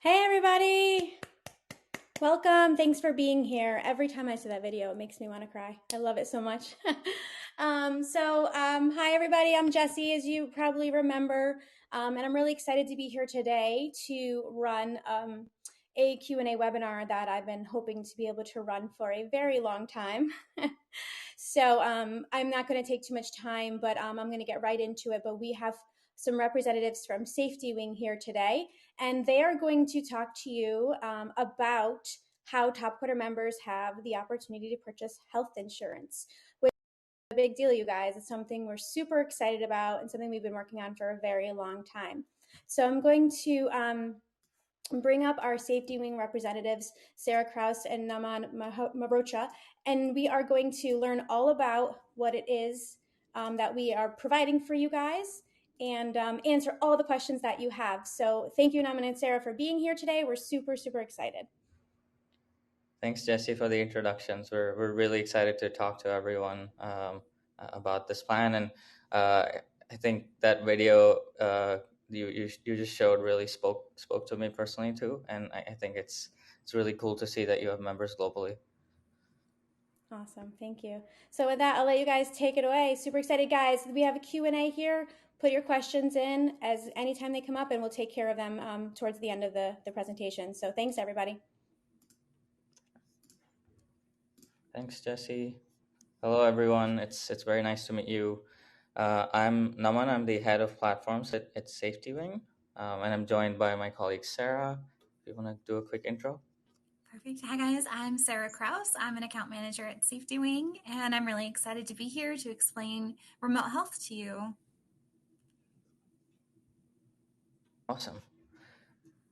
Hey everybody! Welcome. Thanks for being here. Every time I see that video, it makes me want to cry. I love it so much. Hi everybody. I'm Jessie, as you probably remember, and I'm really excited to be here today to run a Q&A webinar that I've been hoping to be able to run for a very long time. I'm not going to take too much time, but I'm going to get right into it. But we have some representatives from SafetyWing here today, and they are going to talk to you about how Topcoder members have the opportunity to purchase health insurance, which is a big deal, you guys. It's something we're super excited about and something we've been working on for a very long time. So I'm going to bring up our SafetyWing representatives, Sarah Kraus and Naman Mabrocha, and we are going to learn all about what it is that we are providing for you guys and answer all the questions that you have. So thank you, Naman and Sarah, for being here today. We're super, super excited. Thanks, Jesse, for the introductions. We're really excited to talk to everyone about this plan, and I think that video you just showed really spoke to me personally too, and I think it's really cool to see that you have members globally. Awesome, thank you. So with that, I'll let you guys take it away. Super excited, guys. We have a Q&A here. Put your questions in as anytime they come up, and we'll take care of them towards the end of the presentation. So thanks, everybody. Thanks, Jesse. Hello, everyone. It's very nice to meet you. I'm Naman. I'm the head of platforms at SafetyWing, and I'm joined by my colleague Sarah. If you want to do a quick intro. Perfect. Hi, guys. I'm Sarah Kraus. I'm an account manager at SafetyWing, and I'm really excited to be here to explain remote health to you. Awesome.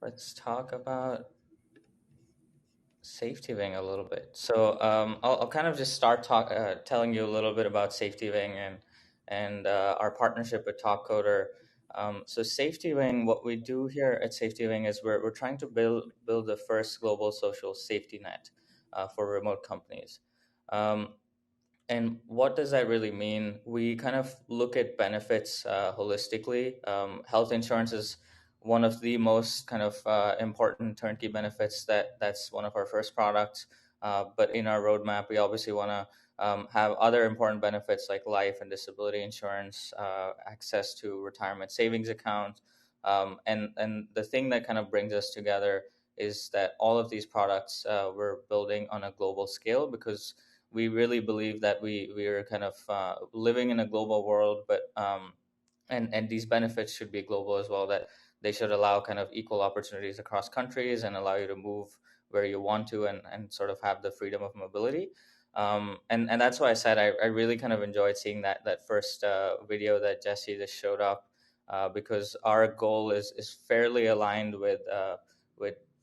Let's talk about SafetyWing a little bit. So I'll kind of just start telling you a little bit about SafetyWing and our partnership with Topcoder. So SafetyWing, what we do here at SafetyWing is we're trying to build the first global social safety net for remote companies. And what does that really mean? We kind of look at benefits holistically. Health insurance is one of the most kind of important turnkey benefits. That's one of our first products. But in our roadmap, we obviously want to have other important benefits like life and disability insurance, access to retirement savings account. And the thing that kind of brings us together is that all of these products we're building on a global scale, because we really believe that we are kind of living in a global world, but and these benefits should be global as well. That they should allow kind of equal opportunities across countries and allow you to move where you want to, and sort of have the freedom of mobility. And that's why I said I really kind of enjoyed seeing that first video that Jesse just showed up, because our goal is fairly aligned with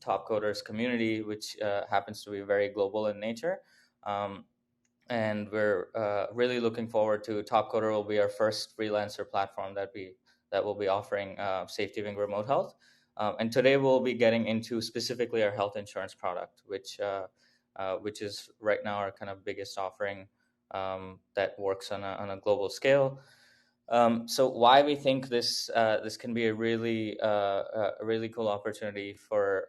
Topcoder's community, which happens to be very global in nature. And we're really looking forward to Topcoder will be our first freelancer platform that will be offering SafetyWing Remote Health. And today we'll be getting into specifically our health insurance product, which is right now our kind of biggest offering that works on a global scale. So why we think this can be a really cool opportunity for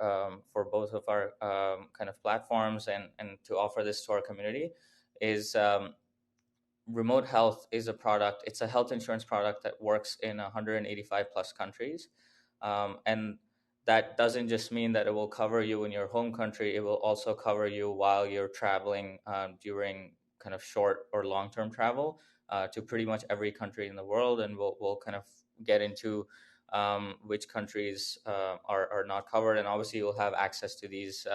both of our kind of platforms, and to offer this to our community is remote health is a product. It's a health insurance product that works in 185 plus countries, and that doesn't just mean that it will cover you in your home country. It will also cover you while you're traveling during kind of short or long-term travel to pretty much every country in the world. And we'll kind of get into which countries are not covered, and obviously you'll have access to these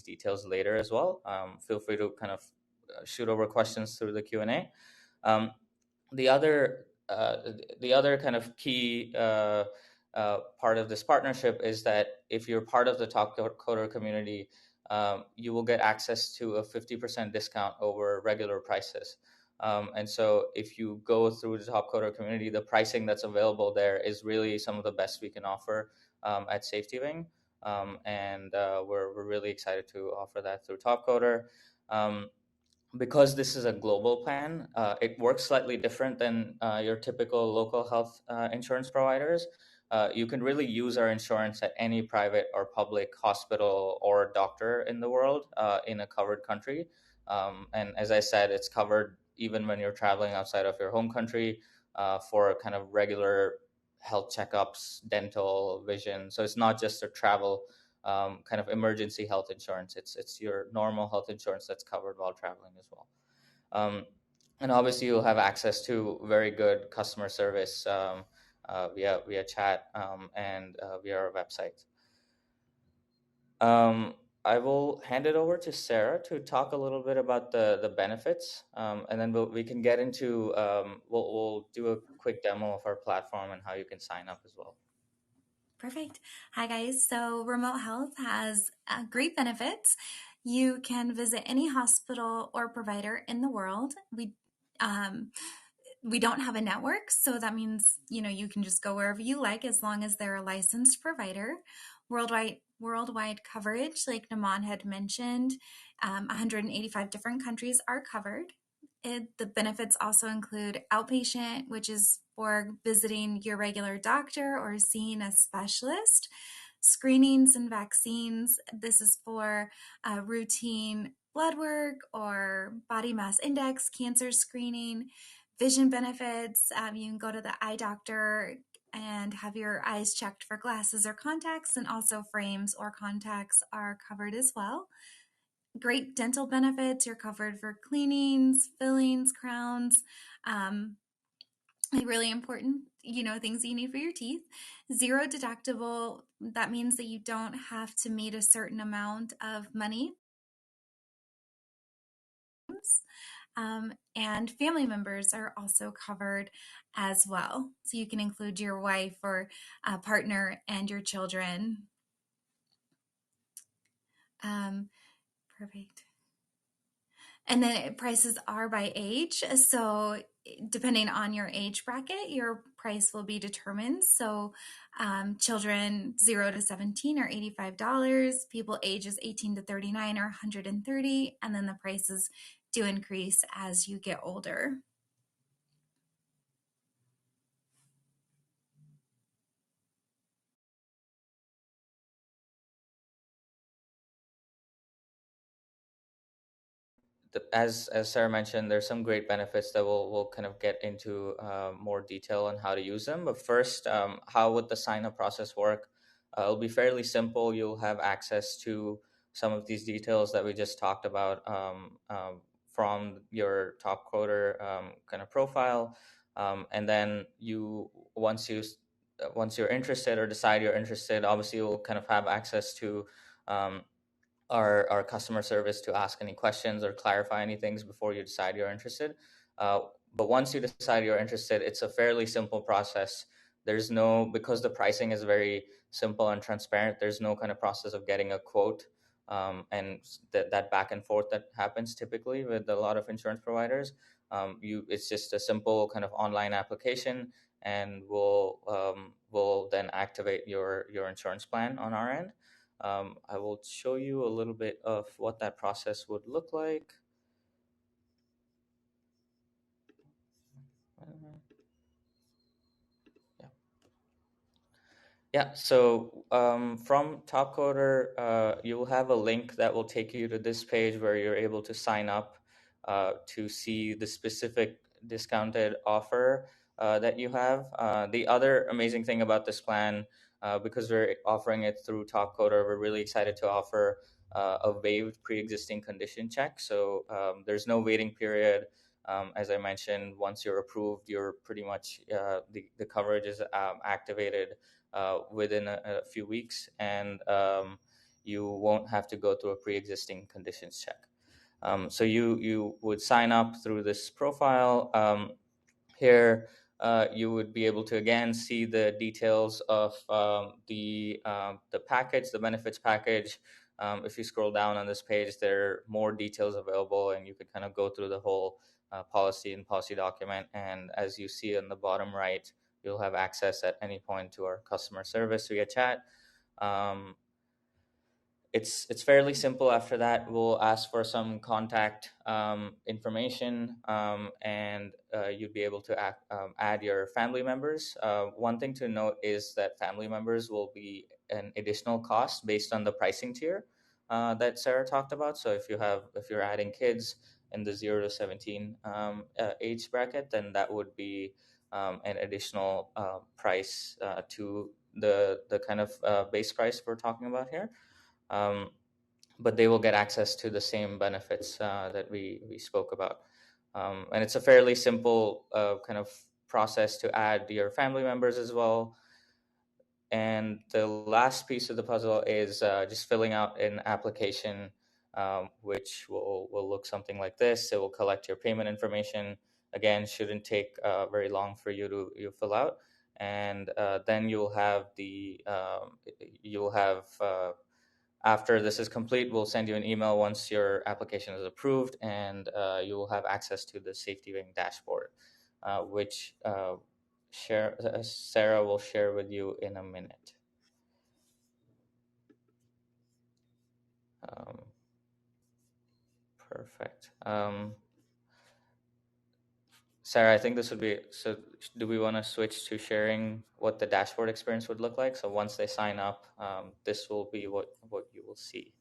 details later as well. Feel free to kind of shoot over questions through the Q&A. The other kind of key part of this partnership is that if you're part of the Topcoder community, you will get access to a 50% discount over regular prices. And so if you go through the Topcoder community, the pricing that's available there is really some of the best we can offer at SafetyWing. And we're really excited to offer that through Topcoder. because this is a global plan, it works slightly different than your typical local health insurance providers. You can really use our insurance at any private or public hospital or doctor in the world in a covered country. And as I said, it's covered even when you're traveling outside of your home country for kind of regular health checkups, dental, vision. So it's not just a travel kind of emergency health insurance. It's your normal health insurance that's covered while traveling as well. Um, and obviously, you'll have access to very good customer service via chat and via our website. I will hand it over to Sarah to talk a little bit about the benefits, and then we can get into we'll do a quick demo of our platform and how you can sign up as well. Perfect. Hi, guys. So, remote health has great benefits. You can visit any hospital or provider in the world. We don't have a network, so that means you can just go wherever you like as long as they're a licensed provider. Worldwide coverage, like Naman had mentioned, 185 different countries are covered. The benefits also include outpatient, which is for visiting your regular doctor or seeing a specialist, screenings and vaccines. This is for routine blood work or body mass index, cancer screening, vision benefits. You can go to the eye doctor and have your eyes checked for glasses or contacts, and also frames or contacts are covered as well. Great dental benefits. You're covered for cleanings, fillings, crowns, really important, things you need for your teeth. Zero deductible. That means that you don't have to meet a certain amount of money. And family members are also covered as well. So you can include your wife or partner and your children. Perfect. And then prices are by age. So depending on your age bracket, your price will be determined. So children 0 to 17 are $85. People ages 18 to 39 are $130. And then the prices do increase as you get older. As Sarah mentioned, there's some great benefits that we'll kind of get into more detail on how to use them. But first, how would the sign up process work? It'll be fairly simple. You'll have access to some of these details that we just talked about from your Topcoder kind of profile, and then once you're interested or decide you're interested, obviously you'll kind of have access to um, our customer service to ask any questions or clarify any things before you decide you're interested. Uh, but once you decide you're interested, it's a fairly simple process. There's no, because the pricing is very simple and transparent, there's no kind of process of getting a quote and that back and forth that happens typically with a lot of insurance providers. It's just a simple kind of online application, and we'll then activate your insurance plan on our end. I will show you a little bit of what that process would look like. Uh, yeah. Yeah, so from Topcoder, you will have a link that will take you to this page where you're able to sign up to see the specific discounted offer that you have. The other amazing thing about this plan, because we're offering it through Topcoder, we're really excited to offer a waived pre-existing condition check. So there's no waiting period. As I mentioned, once you're approved, you're pretty much the coverage is activated within a few weeks, and you won't have to go through a pre-existing conditions check. So you would sign up through this profile. Here, you would be able to again see the details of the package, the benefits package. If you scroll down on this page, there are more details available, and you could kind of go through the whole policy and policy document. And as you see on the bottom right, you'll have access at any point to our customer service via chat. Um, it's fairly simple. After that, we'll ask for some contact information, and you'd be able to add your family members. One thing to note is that family members will be an additional cost based on the pricing tier that Sarah talked about. So if you're adding kids in the 0 to 17 age bracket, then that would be an additional price to the kind of base price we're talking about here. Um, but they will get access to the same benefits that we spoke about. And it's a fairly simple kind of process to add your family members as well. And the last piece of the puzzle is just filling out an application, which will look something like this. It will collect your payment information. Again, shouldn't take very long for you fill out, and then you'll have after this is complete, we'll send you an email once your application is approved, and you will have access to the SafetyWing dashboard, which Sarah will share with you in a minute. Um, Perfect. Sarah, I think this would be so. Do we want to switch to sharing what the dashboard experience would look like? So once they sign up, this will be what you will see.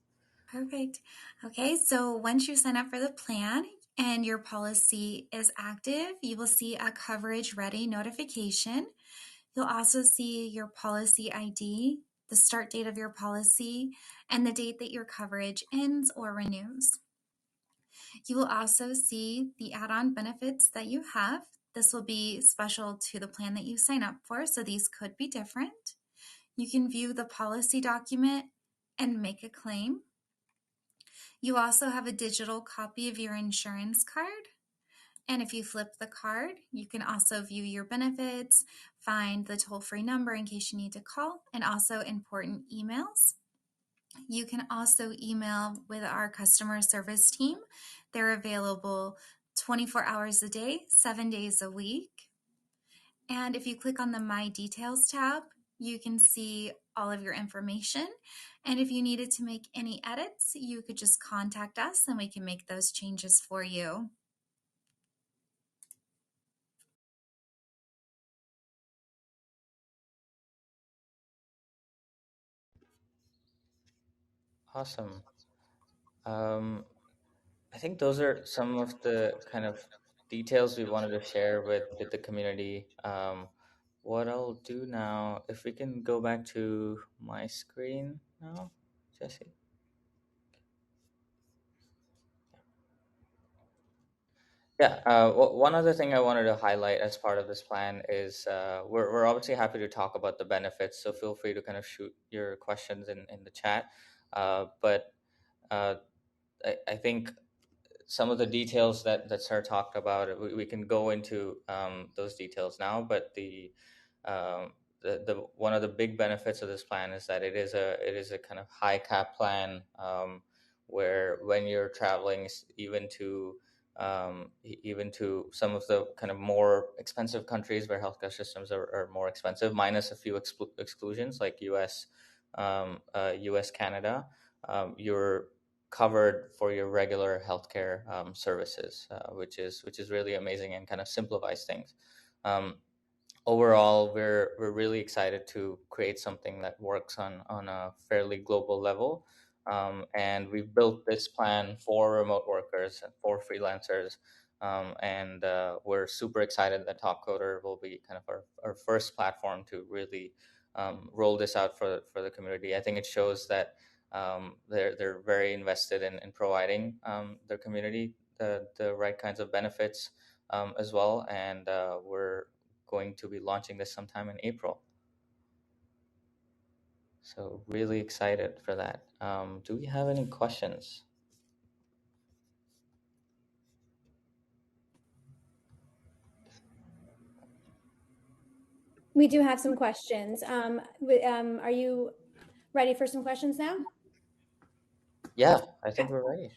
Perfect. Okay, so once you sign up for the plan and your policy is active, you will see a coverage ready notification. You'll also see your policy ID, the start date of your policy, and the date that your coverage ends or renews. You will also see the add-on benefits that you have. This will be special to the plan that you sign up for, so these could be different. You can view the policy document and make a claim. You also have a digital copy of your insurance card. And if you flip the card, you can also view your benefits, find the toll-free number in case you need to call, and also important emails. You can also email with our customer service team. They're available 24 hours a day, 7 days a week. And if you click on the My Details tab, you can see all of your information. And if you needed to make any edits, you could just contact us and we can make those changes for you. Awesome. I think those are some of the kind of details we wanted to share with the community. What I'll do now, if we can go back to my screen now, Jesse. Yeah, one other thing I wanted to highlight as part of this plan is we're obviously happy to talk about the benefits, so feel free to kind of shoot your questions in the chat. But uh, I think some of the details that Sarah talked about, we can go into those details now. But um, the one of the big benefits of this plan is that it is a kind of high cap plan, where when you're traveling, even to some of the kind of more expensive countries where healthcare systems are more expensive, minus a few exclusions like US, Canada, you're covered for your regular healthcare services, which is really amazing and kind of simplifies things. Um, Overall, we're really excited to create something that works on a fairly global level, and we've built this plan for remote workers and for freelancers, and we're super excited that Topcoder will be kind of our first platform to really roll this out for the community. I think it shows that they're very invested in providing their community the right kinds of benefits as well, and we're going to be launching this sometime in April. So really excited for that. Do we have any questions? We do have some questions. Are you ready for some questions now? Yeah, I think we're ready.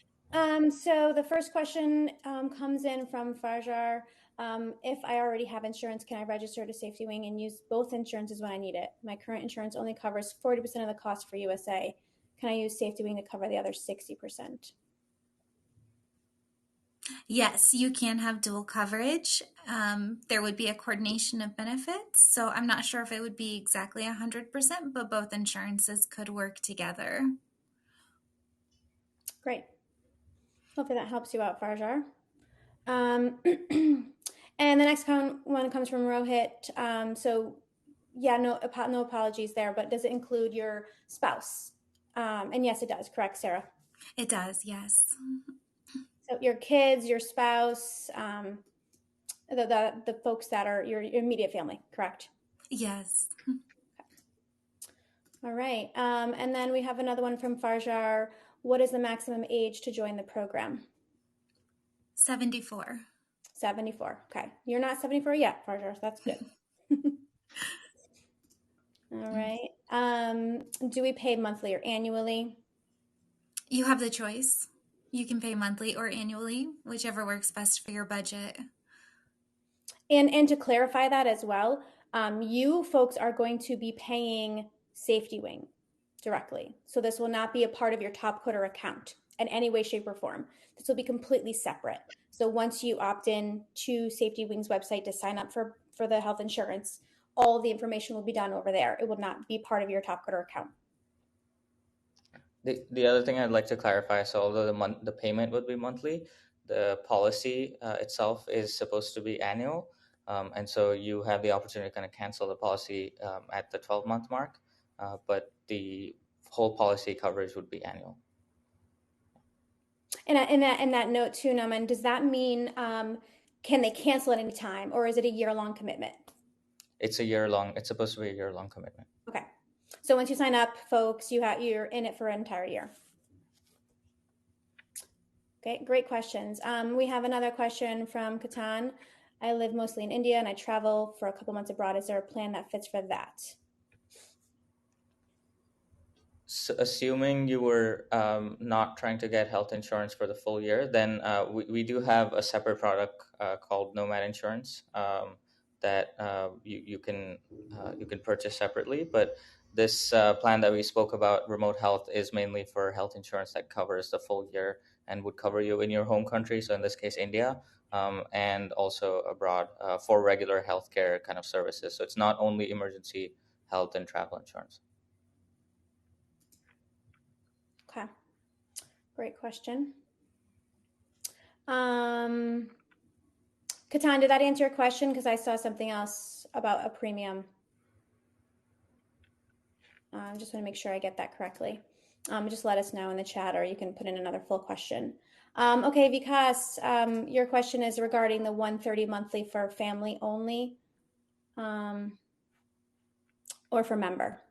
So the first question comes in from Fajar. If I already have insurance, can I register to SafetyWing and use both insurances when I need it? My current insurance only covers 40% of the cost for USA. can I use SafetyWing to cover the other 60%? Yes, you can have dual coverage. There would be a coordination of benefits. So I'm not sure if it would be exactly 100%, but both insurances could work together. Great. Hopefully that helps you out, Farjar. And the next one comes from Rohit. So yeah, no apologies there, but does it include your spouse? And yes, it does. Correct, Sarah? It does, yes. So your kids, your spouse, the folks that are your immediate family, correct? Yes. All right. And then we have another one from Farjar. What is the maximum age to join the program? 74. 74. Okay. You're not 74 yet, Farjar, so that's good. All right. Do we pay monthly or annually? You have the choice. You can pay monthly or annually, whichever works best for your budget. And to clarify that as well, you folks are going to be paying SafetyWing directly. So this will not be a part of your Topcoder account in any way, shape, or form. This will be completely separate. So once you opt in to SafetyWing's website to sign up for the health insurance, all the information will be done over there. It will not be part of your Topcoder account. The other thing I'd like to clarify, so although the payment would be monthly, the policy itself is supposed to be annual. And so you have the opportunity to kind of cancel the policy at the 12-month mark, but the whole policy coverage would be annual. And in that note too, Naman, does that mean can they cancel at any time, or is it a year-long commitment? It's a year-long. It's supposed to be a year-long commitment. Okay. So once you sign up, folks, you're in it for an entire year. Okay, great questions. We have another question from Katan. I live mostly in India and I travel for a couple months abroad. Is there a plan that fits for that? So assuming you were not trying to get health insurance for the full year, then we do have a separate product called Nomad Insurance that you can purchase separately. But this plan that we spoke about, remote health, is mainly for health insurance that covers the full year and would cover you in your home country. So in this case, India, and also abroad for regular healthcare kind of services. So it's not only emergency health and travel insurance. Okay, great question. Katan, did that answer your question? Because I saw something else about a premium. Just want to make sure I get that correctly. Just let us know in the chat, or you can put in another full question. Okay, Vikas, your question is regarding the $130 monthly for family only, or for member.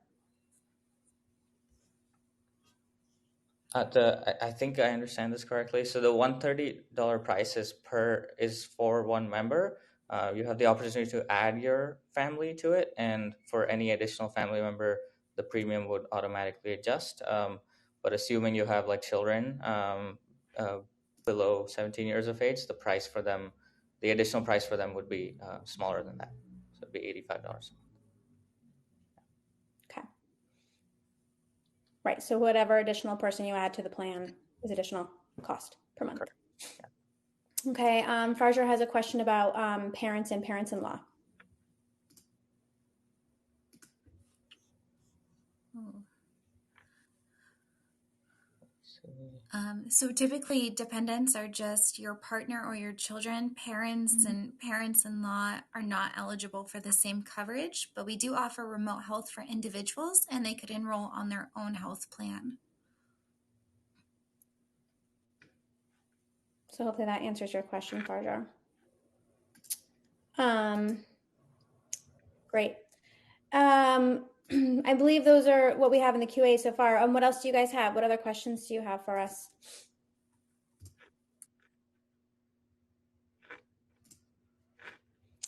I think I understand this correctly. So the $130 price is for one member. You have the opportunity to add your family to it, and for any additional family member, the premium would automatically adjust. But assuming you have like children below 17 years of age, the additional price for them would be smaller than that. So it'd be $85. Okay. Right. So whatever additional person you add to the plan is additional cost per month. Yeah. Okay. Farjar has a question about parents and parents-in-law. So typically dependents are just your partner or your children. Parents and parents-in-law are not eligible for the same coverage, but we do offer remote health for individuals, and they could enroll on their own health plan. So hopefully that answers your question, Farjar. Great. I believe those are what we have in the QA so far. What else do you guys have? What other questions do you have for us?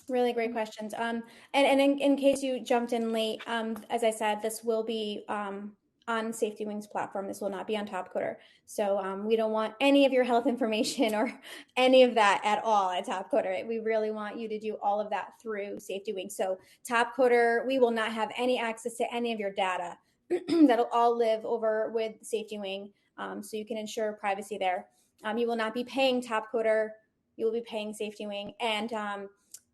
Really great questions. And in case you jumped in late, as I said, this will be on SafetyWing's platform. This will not be on Topcoder. So we don't want any of your health information or any of that at all at Topcoder. We really want you to do all of that through SafetyWing. So Topcoder, we will not have any access to any of your data that'll all live over with SafetyWing, so you can ensure privacy there. You will not be paying Topcoder. You will be paying SafetyWing, and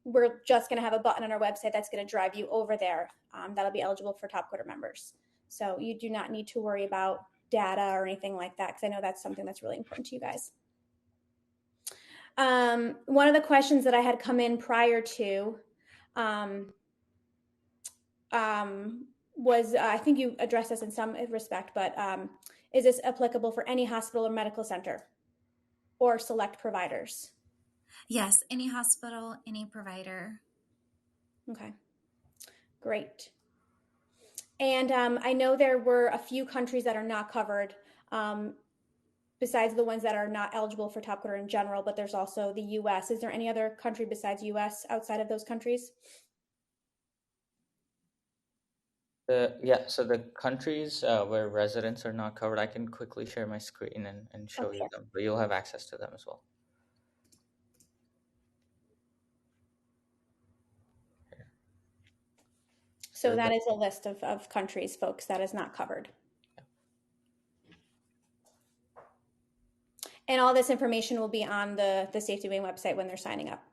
we're just going to have a button on our website that's going to drive you over there. That'll be eligible for Topcoder members. So you do not need to worry about data or anything like that, because I know that's something that's really important to you guys. One of the questions that I had come in prior to was, I think you addressed this in some respect, but is this applicable for any hospital or medical center or select providers? Yes, any hospital, any provider. Okay, great. And I know there were a few countries that are not covered, besides the ones that are not eligible for Topcoder in general, but there's also the US. Is there any other country besides US outside of those countries? So the countries where residents are not covered, I can quickly share my screen and show you them, but you'll have access to them as well. So that is a list of countries, folks, that is not covered. And all this information will be on the SafetyWing website when they're signing up.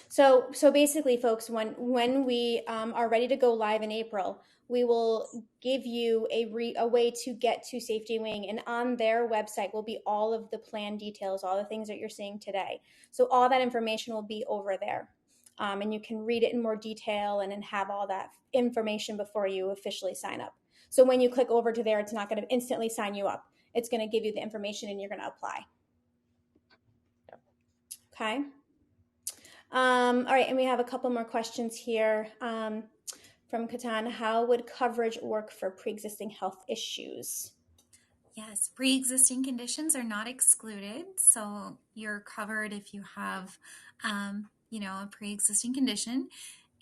So basically, folks, when we are ready to go live in April, we will give you a way to get to SafetyWing, and on their website will be all of the plan details, all the things that you're seeing today. So all that information will be over there, and you can read it in more detail and then have all that information before you officially sign up. So when you click over to there, it's not going to instantly sign you up. It's going to give you the information and you're going to apply. Okay. All right, and we have a couple more questions here from Katan. How would coverage work for pre-existing health issues? Yes, pre-existing conditions are not excluded, so you're covered if you have, a pre-existing condition.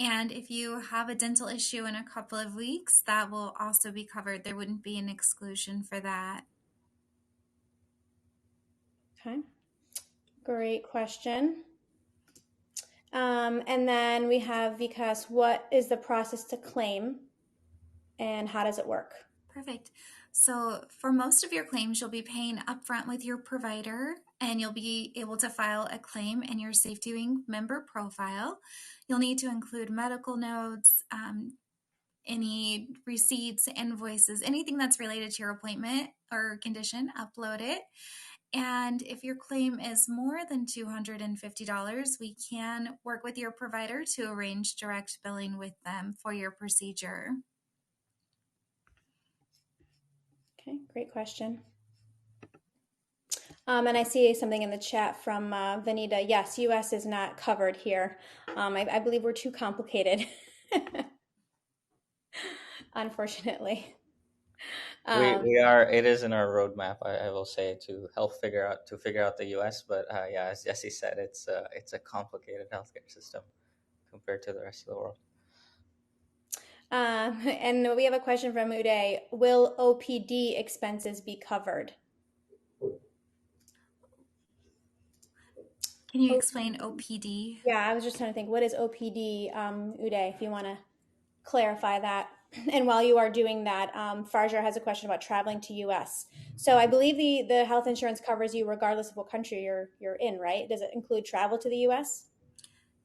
And if you have a dental issue in a couple of weeks, that will also be covered. There wouldn't be an exclusion for that. Okay, great question. And then we have Vikas, what is the process to claim and how does it work? Perfect. So for most of your claims, you'll be paying upfront with your provider, and you'll be able to file a claim in your SafetyWing member profile. You'll need to include medical notes, any receipts, invoices, anything that's related to your appointment or condition, upload it. And if your claim is more than $250, we can work with your provider to arrange direct billing with them for your procedure. Okay, great question. And I see something in the chat from Vanita. Yes, US is not covered here. I believe we're too complicated, unfortunately. We are. It is in our roadmap. I will say to help figure out the U.S. But yeah, as Jesse said, it's a complicated healthcare system compared to the rest of the world. And we have a question from Uday. Will OPD expenses be covered? Can you explain OPD? Yeah, I was just trying to think. What is OPD, Uday, if you want to clarify that? And while you are doing that, Farjar has a question about traveling to U.S. So I believe the health insurance covers you regardless of what country you're in, right? Does it include travel to the U.S.?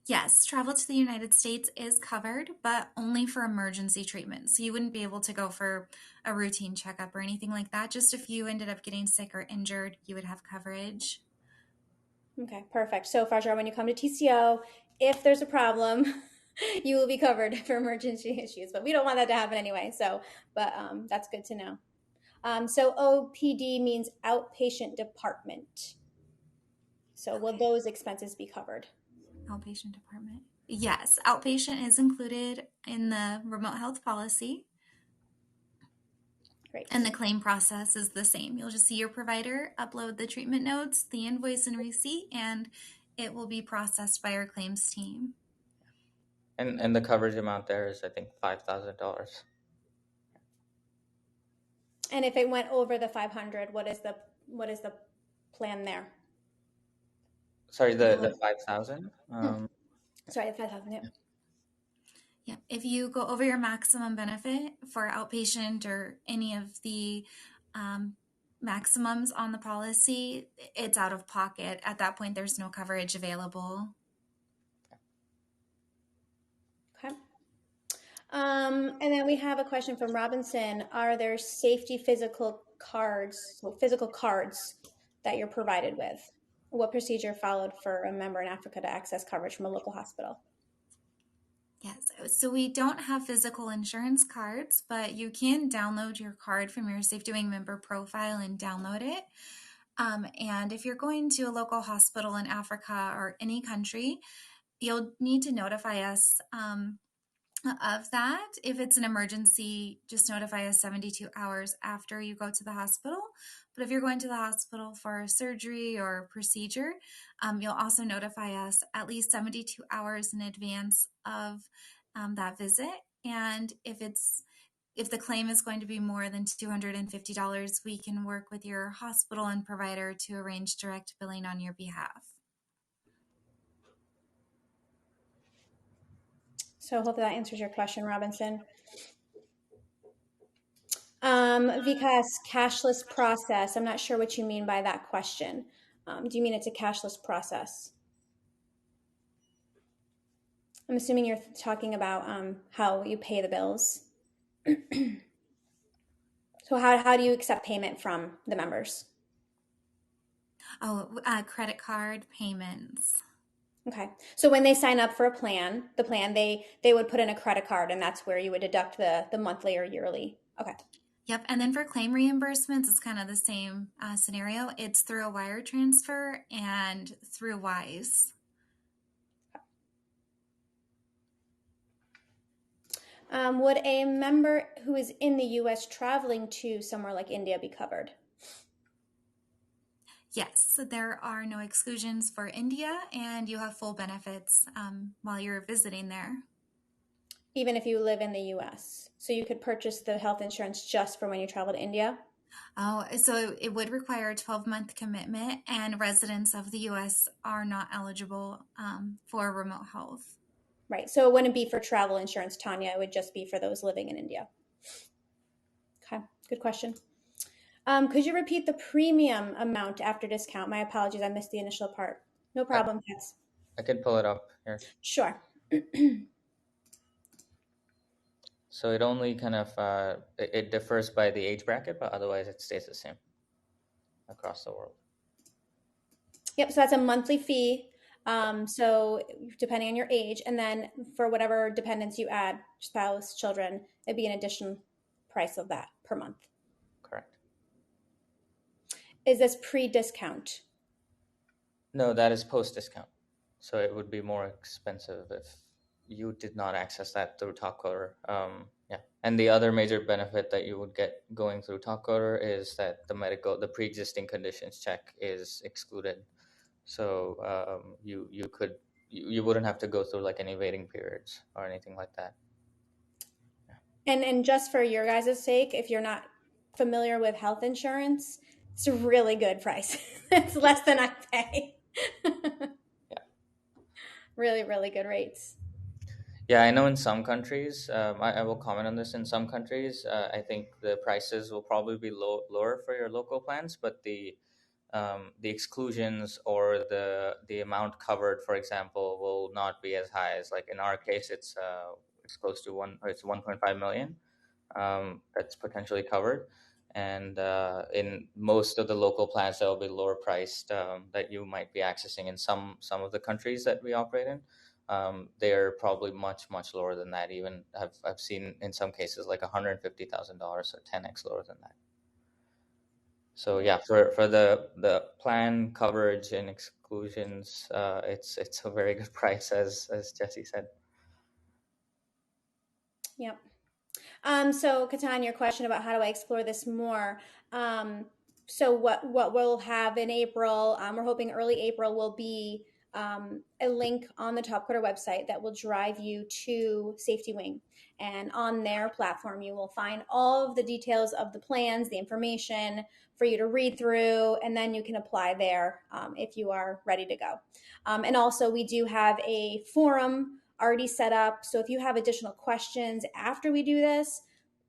Yes, travel to the United States is covered, but only for emergency treatment. So you wouldn't be able to go for a routine checkup or anything like that. Just if you ended up getting sick or injured, you would have coverage. Okay, perfect. So Farjar, when you come to TCO, if there's a problem, you will be covered for emergency issues, but we don't want that to happen anyway. So, but that's good to know. So OPD means outpatient department. So will those expenses be covered? Outpatient department. Yes, outpatient is included in the remote health policy. Great. And the claim process is the same. You'll just see your provider upload the treatment notes, the invoice and receipt, and it will be processed by our claims team. And the coverage amount there is, I think, $5,000. And if it went over the 500, what is the plan there? Sorry, the 5,000. Sorry, the 5,000. Yeah. Yeah, if you go over your maximum benefit for outpatient or any of the maximums on the policy, it's out of pocket. At that point, there's no coverage available. Okay. And then we have a question from Robinson. Are there safety physical cards, so physical cards that you're provided with? What procedure followed for a member in Africa to access coverage from a local hospital? Yes, so we don't have physical insurance cards, but you can download your card from your SafetyWing member profile and download it. And if you're going to a local hospital in Africa or any country, you'll need to notify us of that. If it's an emergency, just notify us 72 hours after you go to the hospital. But if you're going to the hospital for a surgery or procedure, you'll also notify us at least 72 hours in advance of that visit. And if the claim is going to be more than $250, we can work with your hospital and provider to arrange direct billing on your behalf. So hopefully that answers your question, Robinson. Vikas, cashless process. I'm not sure what you mean by that question. Do you mean it's a cashless process? I'm assuming you're talking about how you pay the bills. So how do you accept payment from the members? Oh, credit card payments. Okay. So when they sign up for a plan, they would put in a credit card and that's where you would deduct the monthly or yearly. Okay. Yep. And then for claim reimbursements, it's kind of the same scenario. It's through a wire transfer and through Wise. Would a member who is in the US traveling to somewhere like India be covered? Yes, so there are no exclusions for India, and you have full benefits while you're visiting there. Even if you live in the US. So you could purchase the health insurance just for when you travel to India? Oh, so it would require a 12-month commitment, and residents of the US are not eligible for remote health. Right. So it wouldn't be for travel insurance, Tanya. It would just be for those living in India. Okay. Good question. Could you repeat the premium amount after discount? My apologies. I missed the initial part. No I, problem. Yes. I can pull it up here. Sure. So it only kind of it differs by the age bracket, but otherwise it stays the same across the world. Yep. So that's a monthly fee. So depending on your age, and then for whatever dependents you add, spouse, children, it'd be an additional price of that per month. Correct. Is this pre-discount? No, that is post discount. So it would be more expensive if you did not access that through Topcoder. Yeah. And the other major benefit that you would get going through Topcoder is that the pre-existing conditions check is excluded. So you wouldn't have to go through like any waiting periods or anything like that. And just for your guys' sake, if you're not familiar with health insurance, it's a really good price. It's less than I pay. Yeah. Really, really good rates. Yeah, I know in some countries, I will comment on this. In some countries, I think the prices will probably be lower for your local plans, but the exclusions or the amount covered, for example, will not be as high as like in our case. It's close to it's 1.5 million that's potentially covered, and in most of the local plans, that will be lower priced that you might be accessing in some of the countries that we operate in. They're probably much lower than that. Even I've seen in some cases like $150,000, so 10x lower than that. So yeah, for the plan coverage and exclusions, it's a very good price as Jesse said. Yep. So Katan, your question about how do I explore this more? So what we'll have in April, we're hoping early April will be a link on the Topcoder website that will drive you to SafetyWing. And on their platform, you will find all of the details of the plans, the information for you to read through, and then you can apply there if you are ready to go. And also, we do have a forum already set up. So if you have additional questions after we do this,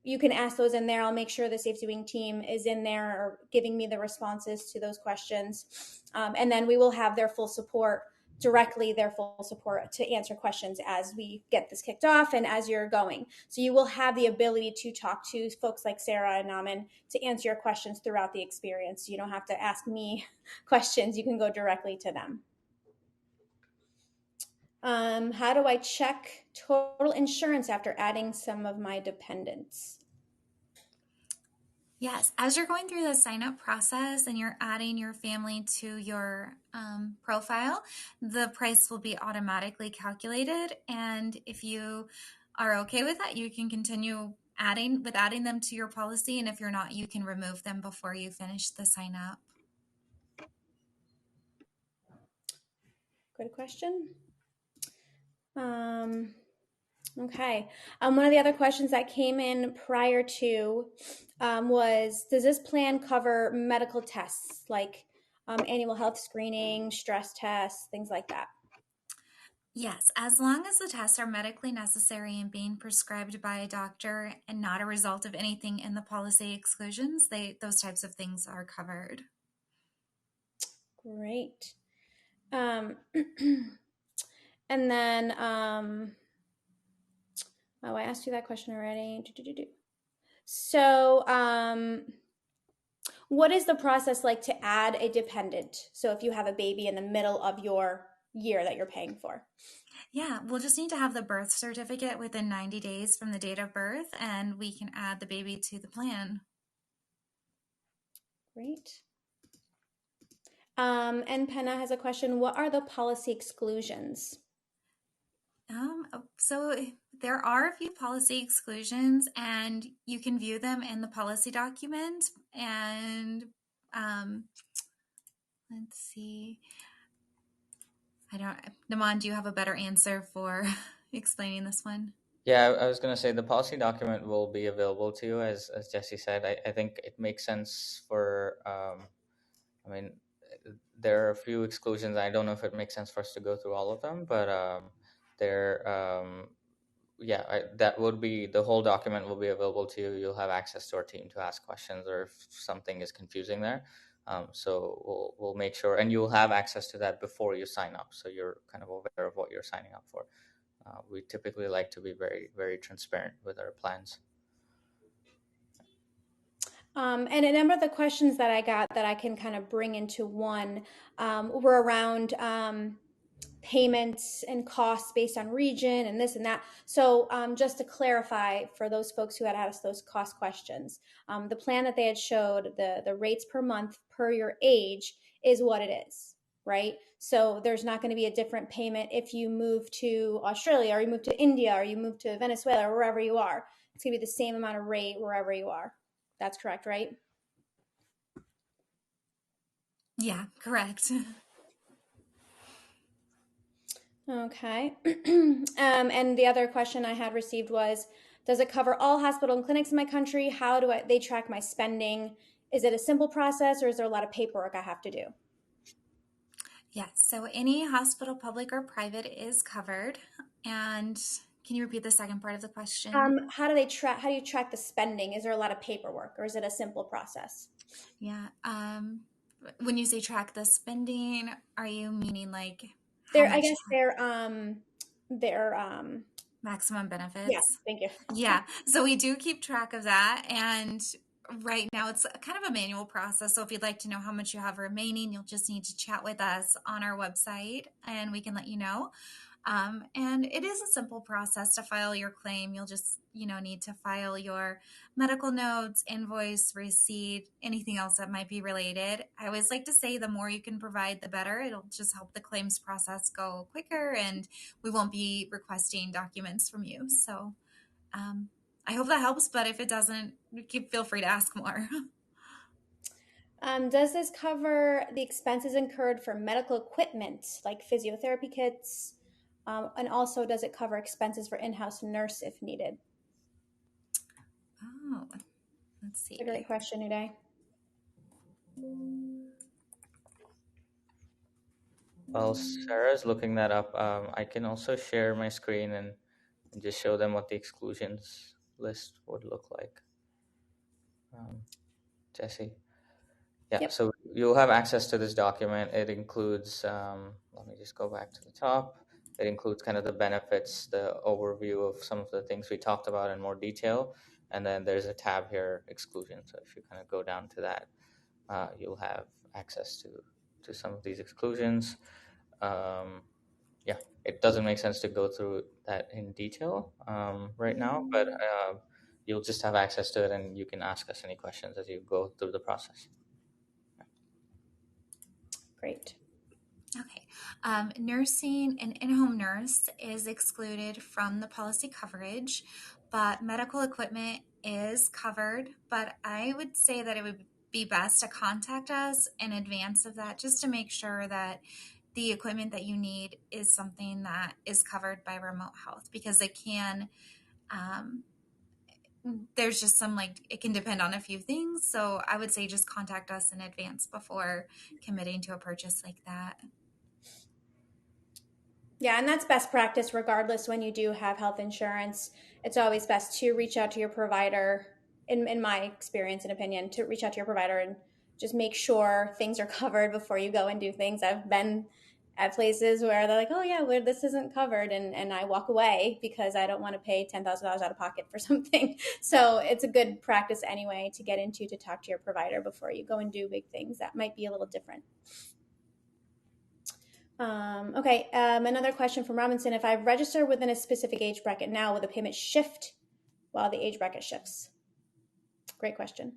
you can ask those in there. I'll make sure the SafetyWing team is in there or giving me the responses to those questions. And then we will have their full support, their full support to answer questions as we get this kicked off and as you're going. So you will have the ability to talk to folks like Sarah and Naman to answer your questions throughout the experience. You don't have to ask me questions. You can go directly to them. How do I check total insurance after adding some of my dependents? Yes, as you're going through the sign up process and you're adding your family to your profile, the price will be automatically calculated. And if you are okay with that, you can continue adding them to your policy. And if you're not, you can remove them before you finish the sign up. Good question. Okay. One of the other questions that came in prior to was, does this plan cover medical tests like annual health screening, stress tests, things like that? Yes, as long as the tests are medically necessary and being prescribed by a doctor and not a result of anything in the policy exclusions, those types of things are covered. Great. And then, I asked you that question already. So, what is the process like to add a dependent? So if you have a baby in the middle of your year that you're paying for. Yeah, we'll just need to have the birth certificate within 90 days from the date of birth, and we can add the baby to the plan. Great. And Penna has a question. What are the policy exclusions? So there are a few policy exclusions, and you can view them in the policy document. And let's see. Naman, do you have a better answer for explaining this one? Yeah, I was going to say the policy document will be available to you, as Jesse said. I think it makes sense for, I mean, there are a few exclusions. I don't know if it makes sense for us to go through all of them, but that would be, the whole document will be available to you. You'll have access to our team to ask questions or if something is confusing there. So we'll make sure, and you'll have access to that before you sign up, so you're kind of aware of what you're signing up for. We typically like to be very, very transparent with our plans. And a number of the questions that I got that I can kind of bring into one were around payments and costs based on region and this and that. So just to clarify for those folks who had asked those cost questions, the plan that they had showed, the rates per month per your age is what it is, right? So there's not going to be a different payment if you move to Australia or you move to India or you move to Venezuela or wherever you are. It's going to be the same amount of rate wherever you are. That's correct, right? Yeah, correct. Okay. And the other question I had received was, does it cover all hospital and clinics in my country? How do they track my spending? Is it a simple process or is there a lot of paperwork I have to do? Yes, so any hospital, public or private, is covered. And can you repeat the second part of the question? How do you track the spending? Is there a lot of paperwork or is it a simple process? Yeah. When you say track the spending, are you meaning like I guess they're maximum benefits? Yeah, thank you. Yeah. So we do keep track of that. And right now it's kind of a manual process. So if you'd like to know how much you have remaining, you'll just need to chat with us on our website and we can let you know. And it is a simple process to file your claim. You'll just, need to file your medical notes, invoice, receipt, anything else that might be related. I always like to say the more you can provide, the better. It'll just help the claims process go quicker and we won't be requesting documents from you. So I hope that helps, but if it doesn't, feel free to ask more. Does this cover the expenses incurred for medical equipment like physiotherapy kits? And also, does it cover expenses for in-house nurse if needed? Oh, let's see. That's a great question, Uday. While Sarah's looking that up, I can also share my screen and just show them what the exclusions list would look like. Jesse. Yeah, Yep. so you'll have access to this document. It includes, let me just go back to the top. It includes kind of the benefits, the overview of some of the things we talked about in more detail. And then there's a tab here, exclusion. So if you kind of go down to that, you'll have access to some of these exclusions. Yeah, it doesn't make sense to go through that in detail right now, but you'll just have access to it and you can ask us any questions as you go through the process. Great. Okay. Nursing, an in-home nurse is excluded from the policy coverage, but medical equipment is covered. But I would say that it would be best to contact us in advance of that just to make sure that the equipment that you need is something that is covered by remote health, because it can, there's just some, like, it can depend on a few things. So I would say just contact us in advance before committing to a purchase like that. Yeah, and that's best practice regardless when you do have health insurance. It's always best to reach out to your provider, in my experience and opinion, to reach out to your provider and just make sure things are covered before you go and do things. I've been at places where they're like, oh, yeah, well, this isn't covered. And I walk away because I don't want to pay $10,000 out of pocket for something. So it's a good practice anyway to get into, to talk to your provider before you go and do big things that might be a little different. Okay, another question from Robinson. If I register within a specific age bracket now, will the payment shift while the age bracket shifts? Great question.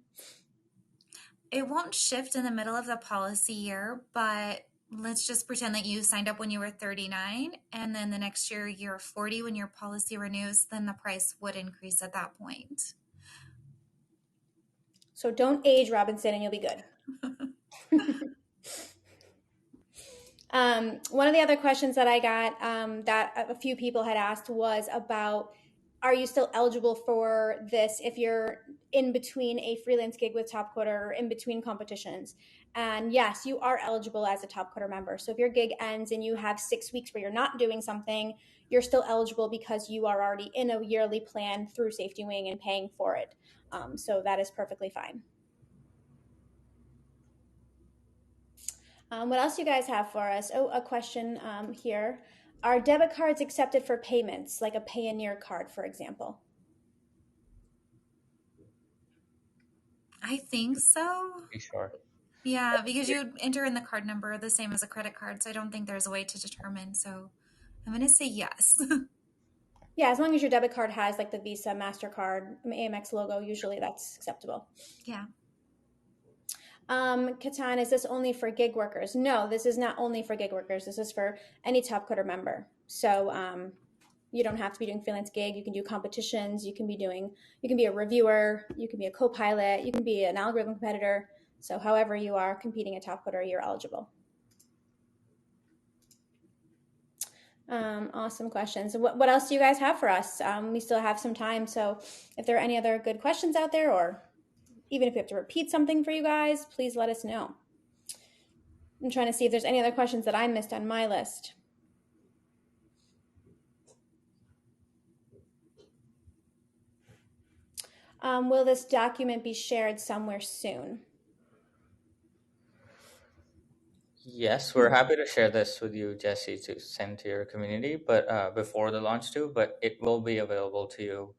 It won't shift in the middle of the policy year, but let's just pretend that you signed up when you were 39 and then the next year you're 40 when your policy renews, then the price would increase at that point. So don't age, Robinson, and you'll be good. One of the other questions that I got that a few people had asked was about, are you still eligible for this if you're in between a freelance gig with Topcoder or in between competitions? And yes, you are eligible as a Topcoder member. So if your gig ends and you have 6 weeks where you're not doing something, you're still eligible because you are already in a yearly plan through SafetyWing and paying for it. So that is perfectly fine. What else you guys have for us? Oh, a question here. Are debit cards accepted for payments, like a Payoneer card, for example? I think so. Be sure. Yeah, because you enter in the card number the same as a credit card, so I don't think there's a way to determine. So I'm going to say yes. Yeah, as long as your debit card has like the Visa, MasterCard, Amex logo, usually that's acceptable. Yeah. Katan, is this only for gig workers? No, this is not only for gig workers. This is for any Topcoder member. So you don't have to be doing freelance gig. You can do competitions. You can be a reviewer. You can be a co-pilot. You can be an algorithm competitor. So however you are competing at Topcoder, you're eligible. Awesome questions. What else do you guys have for us? We still have some time. So if there are any other good questions out there, or even if we have to repeat something for you guys, please let us know. I'm trying to see if there's any other questions that I missed on my list. Will this document be shared somewhere soon? Yes, we're happy to share this with you, Jesse, to send to your community, but before the launch too, but it will be available to you.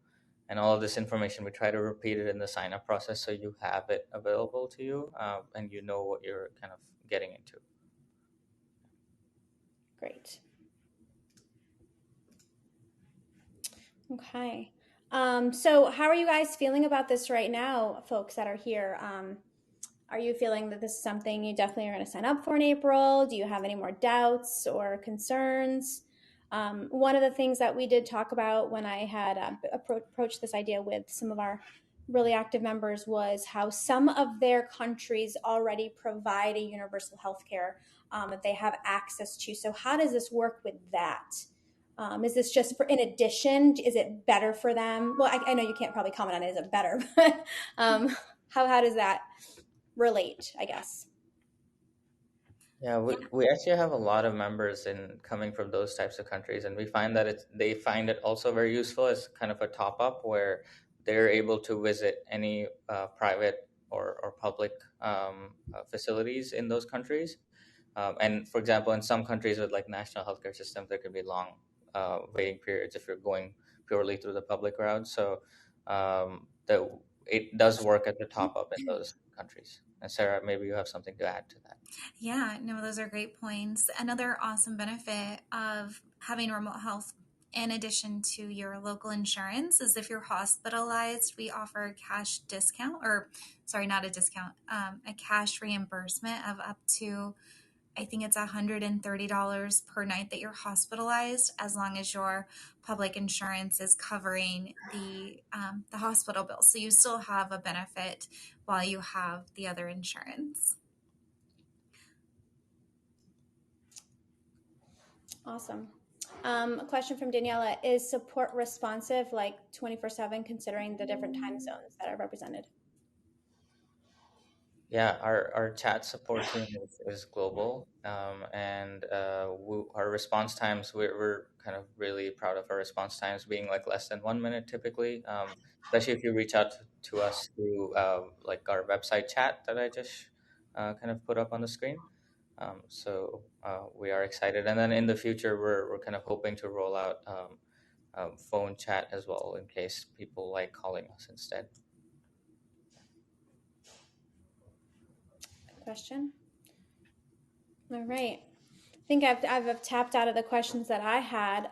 And all of this information, we try to repeat it in the sign up process so you have it available to you and you know what you're kind of getting into. Great. Okay. So how are you guys feeling about this right now, folks that are here? Are you feeling that this is something you definitely are going to sign up for in April? Do you have any more doubts or concerns? One of the things that we did talk about when I had approached this idea with some of our really active members was how some of their countries already provide a universal health care that they have access to. So how does this work with that? Is this just for in addition? Is it better for them? Well, I know you can't probably comment on it. Is it better? But how does that relate, I guess? Yeah, we actually have a lot of members in coming from those types of countries, and we find that they find it also very useful as kind of a top up where they're able to visit any private or public facilities in those countries. And for example, in some countries with like national healthcare systems, there could be long waiting periods if you're going purely through the public route. So it does work at the top up in those countries. And Sarah, maybe you have something to add to that. Yeah, no, those are great points. Another awesome benefit of having remote health in addition to your local insurance is if you're hospitalized, we offer a cash discount, or sorry, not a discount, a cash reimbursement of up to, I think it's $130 per night that you're hospitalized, as long as your public insurance is covering the hospital bill. So you still have a benefit while you have the other insurance. Awesome. A question from Daniela: is support responsive, like 24/7, considering the different time zones that are represented? Yeah, our chat support team is global, and our response times, we're kind of really proud of our response times being like less than 1 minute typically, especially if you reach out to us through like our website chat that I just kind of put up on the screen. So we are excited, and then in the future, we're kind of hoping to roll out phone chat as well in case people like calling us instead. Good question. All right. I think I've tapped out of the questions that I had.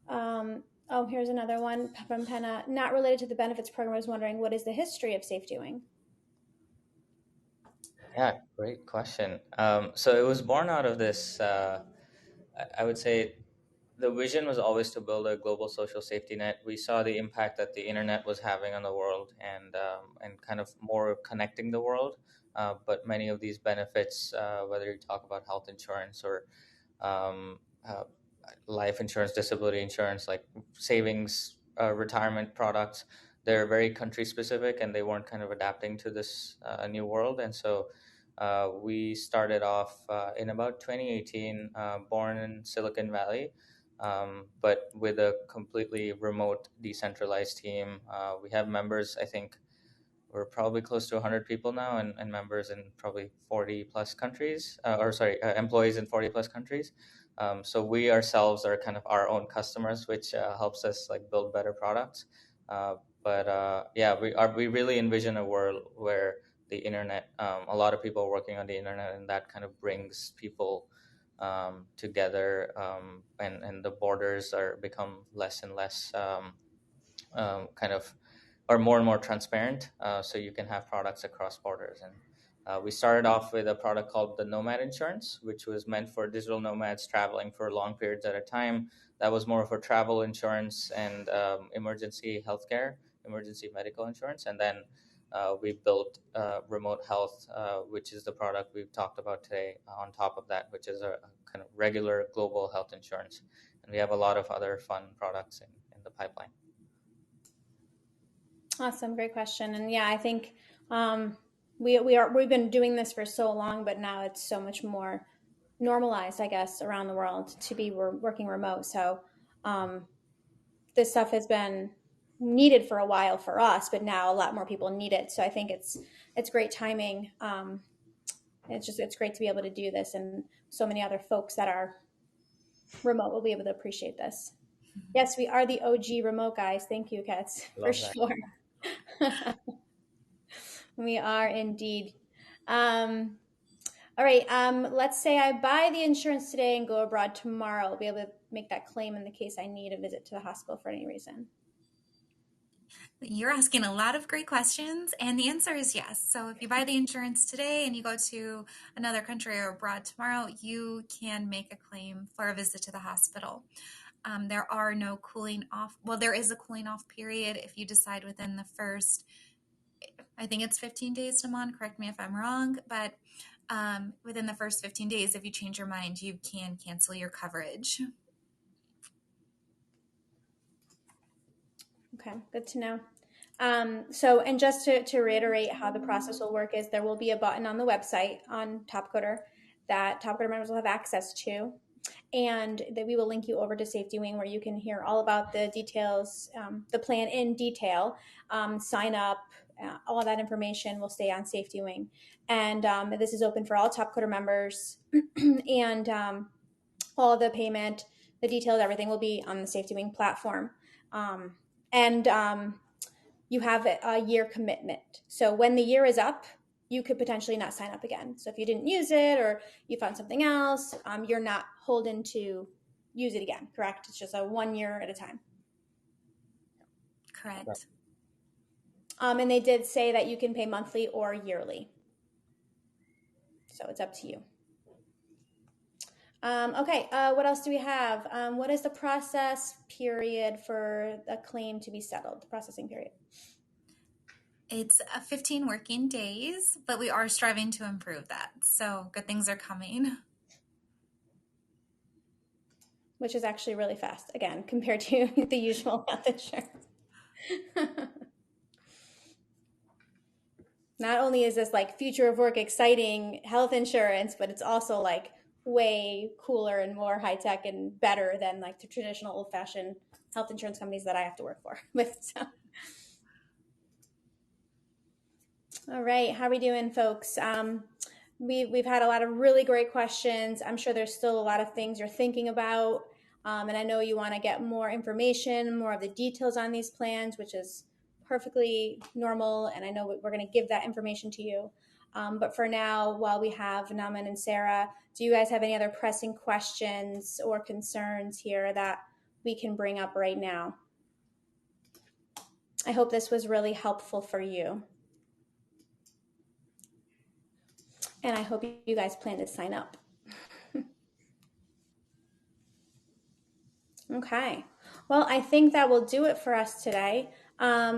Oh, here's another one from Penna. Not related to the benefits program. I was wondering, what is the history of SafetyWing? Yeah, great question. So it was born out of this. I would say the vision was always to build a global social safety net. We saw the impact that the internet was having on the world, and kind of more connecting the world. But many of these benefits, whether you talk about health insurance or um, uh, life insurance, disability insurance, like savings, retirement products, they're very country specific, and they weren't kind of adapting to this new world. And so we started off in about 2018, born in Silicon Valley, but with a completely remote, decentralized team. We have members, I think we're probably close to 100 people now, and members in probably 40 plus countries, employees in 40 plus countries. So we ourselves are kind of our own customers, which helps us like build better products. But we really envision a world where the internet, a lot of people are working on the internet, and that kind of brings people together, and the borders are become less and less kind of are more and more transparent, so you can have products across borders. And we started off with a product called the Nomad Insurance, which was meant for digital nomads traveling for long periods at a time. That was more for travel insurance and emergency healthcare, emergency medical insurance. And then we built remote health, which is the product we've talked about today, on top of that, which is a kind of regular global health insurance. And we have a lot of other fun products in the pipeline. Awesome, great question. And yeah, I think we've been doing this for so long, but now it's so much more normalized, I guess, around the world to be working remote. So this stuff has been needed for a while for us, but now a lot more people need it. So I think it's great timing. It's great to be able to do this, and so many other folks that are remote will be able to appreciate this. Yes, we are the OG remote guys. Thank you, Kets, for Love that. sure. We are indeed. All right. Let's say I buy the insurance today and go abroad tomorrow. I'll be able to make that claim in the case I need a visit to the hospital for any reason. You're asking a lot of great questions, and the answer is yes. So if you buy the insurance today and you go to another country or abroad tomorrow, you can make a claim for a visit to the hospital. There are no cooling off. Well, there is a cooling off period if you decide within the first, I think it's 15 days, Naman, correct me if I'm wrong, but within the first 15 days, if you change your mind, you can cancel your coverage. Okay, good to know. And just to reiterate how the process will work is there will be a button on the website on Topcoder that Topcoder members will have access to. And that we will link you over to SafetyWing where you can hear all about the details, the plan in detail, sign up, all that information will stay on SafetyWing. And this is open for all Topcoder members. And all the payment, the details, everything will be on the SafetyWing platform. And you have a year commitment. So when the year is up, you could potentially not sign up again. So if you didn't use it or you found something else, you're not holden to use it again, correct? It's just a 1 year at a time. Correct. And they did say that you can pay monthly or yearly. So it's up to you. Okay, what else do we have? What is the process period for a claim to be settled, the processing period? It's 15 working days, but we are striving to improve that. So good things are coming. Which is actually really fast, again, compared to the usual health insurance. Not only is this like future of work exciting health insurance, but it's also like way cooler and more high tech and better than like the traditional old fashioned health insurance companies that I have to work for with. So. All right, how are we doing, folks? We've had a lot of really great questions. I'm sure there's still a lot of things you're thinking about. And I know you want to get more information, more of the details on these plans, which is perfectly normal. And I know we're going to give that information to you. But for now, while we have Naman and Sarah, do you guys have any other pressing questions or concerns here that we can bring up right now? I hope this was really helpful for you. And I hope you guys plan to sign up. Okay. Well, I think that will do it for us today.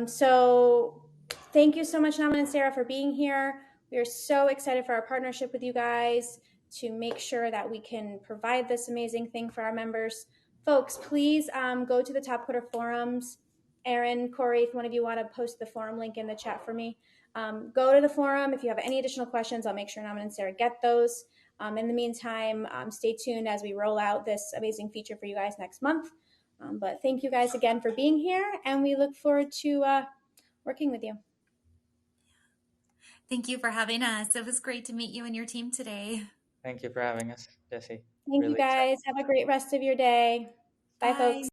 So thank you so much, Naman and Sarah, for being here. We are so excited for our partnership with you guys to make sure that we can provide this amazing thing for our members. Folks, please go to the Topcoder forums. Aaron, Corey, if one of you want to post the forum link in the chat for me, go to the forum. If you have any additional questions, I'll make sure Naman and Sarah get those. In the meantime, stay tuned as we roll out this amazing feature for you guys next month. But thank you guys again for being here, and we look forward to working with you. Thank you for having us. It was great to meet you and your team today. Thank you for having us, Jesse. Thank you guys. Have a great rest of your day. Bye, folks.